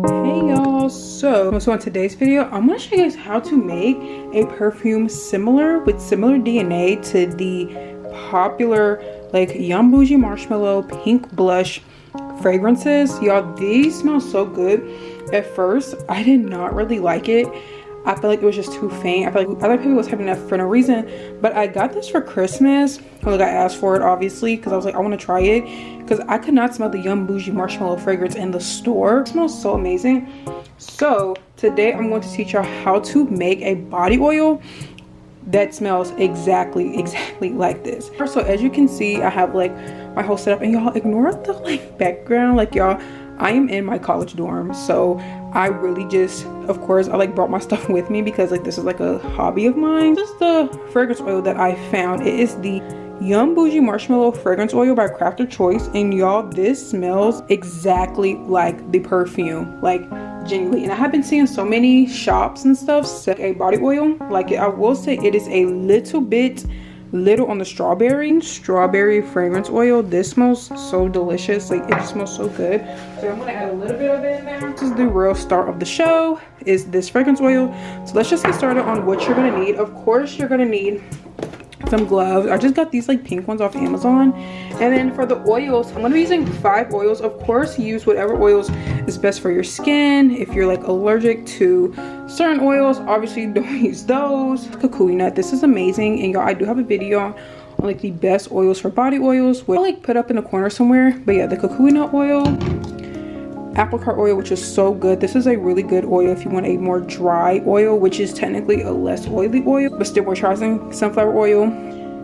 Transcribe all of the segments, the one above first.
Hey y'all, so in today's video I'm going to show you guys how to make a perfume with similar DNA to the popular like Yum Bougie Marshmallow pink blush fragrances. Y'all, these smell so good. At first I did not really like it. I feel like it was just too faint. I feel like other people was having that for no reason, but I got this for Christmas. Like, I asked for it obviously because I was like, I want to try it because I could not smell the Yum Bougie Marshmallow fragrance in the store. It smells so amazing. So today I'm going to teach y'all how to make a body oil that smells exactly like this. So as you can see, I have like my whole setup, and y'all ignore the like background. Like, y'all, I am in my college dorm, so I really just, of course, I like brought my stuff with me because like this is like a hobby of mine. This is the fragrance oil that I found. It is the Yum Bougie Marshmallow Fragrance Oil by Crafter Choice, and y'all, this smells exactly like the perfume, like genuinely. And I have been seeing so many shops and stuff sell a body oil like it. I will say it is a little on the strawberry fragrance oil. This smells so delicious. Like, it just smells so good. So I'm gonna add a little bit of it in there. This is the real star of the show, is this fragrance oil. So let's just get started on what you're gonna need. Of course, you're gonna need some gloves. I just got these like pink ones off Amazon. And then for the oils, I'm gonna be using 5 oils. Of course, use whatever oils is best for your skin. If you're like allergic to certain oils, obviously don't use those. Kukui nut, this is amazing. And y'all, I do have a video on like the best oils for body oils, which I'll like put up in the corner somewhere. But yeah, the kukui nut oil, apricot oil, which is so good. This is a really good oil if you want a more dry oil, which is technically a less oily oil but still moisturizing. Sunflower oil,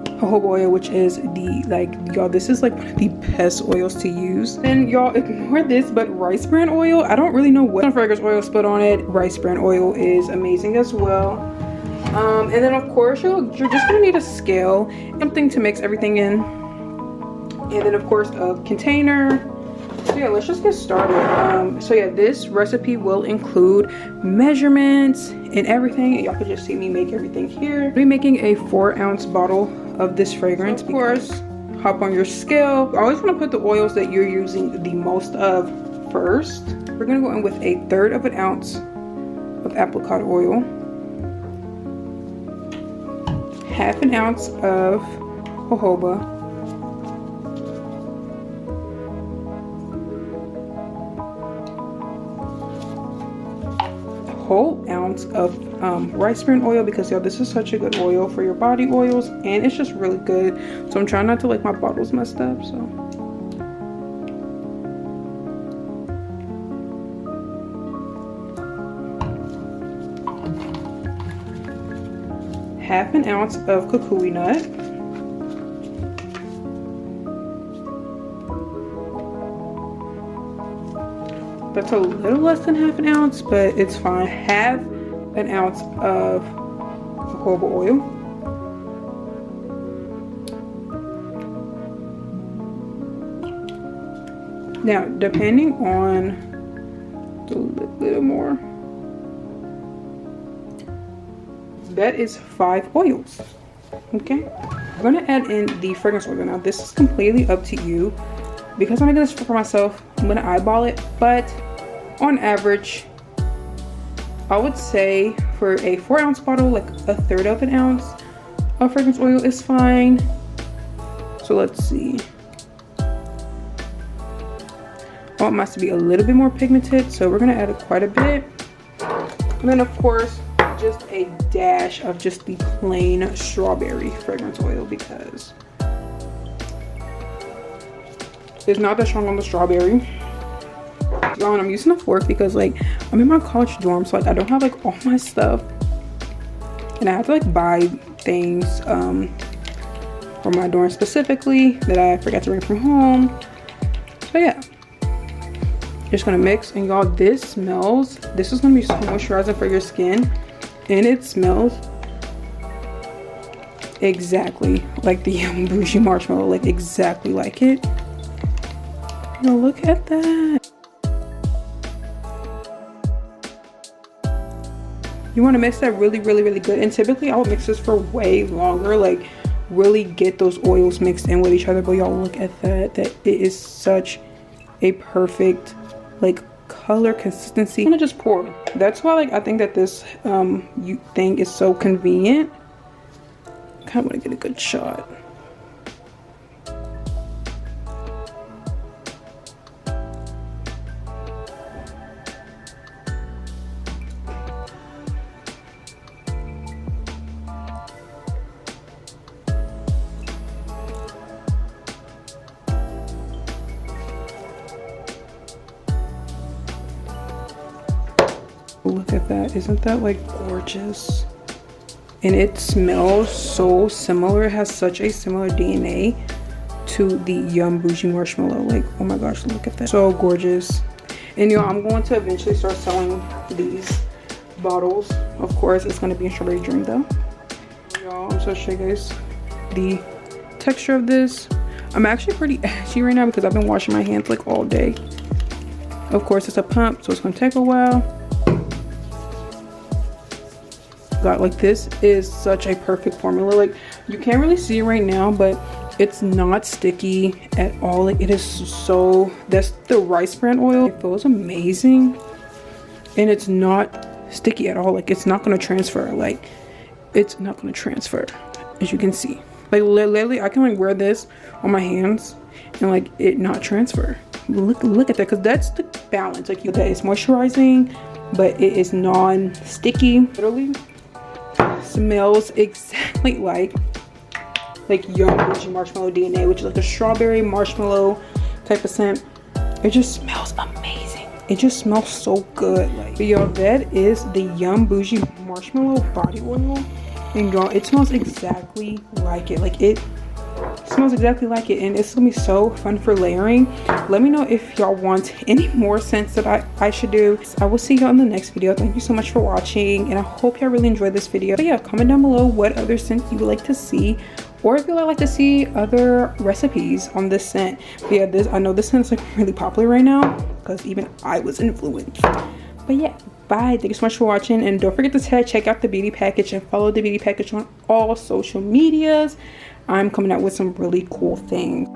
jojoba oil, which is the, like, y'all, this is like one of the best oils to use. And y'all, ignore this, but rice bran oil, I don't really know what fragrance oil is put on it. Rice bran oil is amazing as well. And then of course you're just gonna need a scale, something to mix everything in, and then of course a container. So yeah, let's just get started. So yeah, this recipe will include measurements and everything. Y'all can just see me make everything here. I'll be making a 4-ounce bottle of this fragrance. So of course, hop on your scale. I always want to put the oils that you're using the most of first. We're gonna go in with 1/3 of an ounce of apricot oil, 1/2 ounce of jojoba, 1 ounce of rice bran oil, because y'all, this is such a good oil for your body oils and it's just really good. So I'm trying not to like my bottles messed up. So half an ounce of kukui nut, that's a little less than 1/2 ounce, but it's fine. 1/2 ounce of jojoba oil, now depending on a little more, that is 5 oils. Okay, I'm gonna add in the fragrance oil. Now this is completely up to you. Because I'm making this for myself, I'm gonna eyeball it, but on average, I would say for a 4-ounce bottle, like 1/3 of an ounce of fragrance oil is fine. So let's see. I want mine to be a little bit more pigmented, so we're gonna add quite a bit. And then of course, just a dash of just the plain strawberry fragrance oil, because it's not that strong on the strawberry. Y'all, and I'm using a fork because like I'm in my college dorm, so like I don't have like all my stuff, and I have to like buy things for my dorm specifically that I forgot to bring from home. So yeah, just gonna mix. And y'all, this is gonna be so moisturizing for your skin, and it smells exactly like the Yum Bougie Marshmallow, like exactly like it. Now look at that. You want to mix that really good, and typically I would mix this for way longer, like really get those oils mixed in with each other. But y'all, look at that, it is such a perfect like color, consistency. I'm gonna just pour. That's why like I think that this thing is so convenient. Kind of want to get a good shot. Look at that. Isn't that like gorgeous? And it smells so similar. It has such a similar DNA to the Yum Bougie Marshmallow. Like, oh my gosh, look at that. So gorgeous. And y'all, I'm going to eventually start selling these bottles. Of course, it's going to be in Strawberry Dream though. Y'all, I'm so show you guys the texture of this. I'm actually pretty ashy right now because I've been washing my hands like all day. Of course, it's a pump, so it's going to take a while. God, like this is such a perfect formula. Like you can't really see it right now, but it's not sticky at all. Like it is so, that's the rice bran oil. It feels amazing and it's not sticky at all. Like it's not going to transfer. Like it's not going to transfer, as you can see. Like literally I can like wear this on my hands and like it not transfer. Look at that, because that's the balance. Like that is moisturizing, but it is non-sticky. Literally smells exactly like Yum Bougie Marshmallow DNA, which is like a strawberry marshmallow type of scent. It just smells amazing. It just smells so good. Like, but y'all, that is the Yum Bougie Marshmallow body oil, and y'all, it smells exactly like it. Like it smells exactly like it, and it's gonna be so fun for layering. Let me know if y'all want any more scents that I should do. I will see y'all in the next video. Thank you so much for watching, and I hope y'all really enjoyed this video. But yeah, comment down below what other scents you would like to see, or if you would like to see other recipes on this scent. But yeah, I know this scent is like really popular right now because even I was influenced. But yeah, bye. Thank you so much for watching, and don't forget to check out the beauty package and follow the beauty package on all social medias. I'm coming out with some really cool things.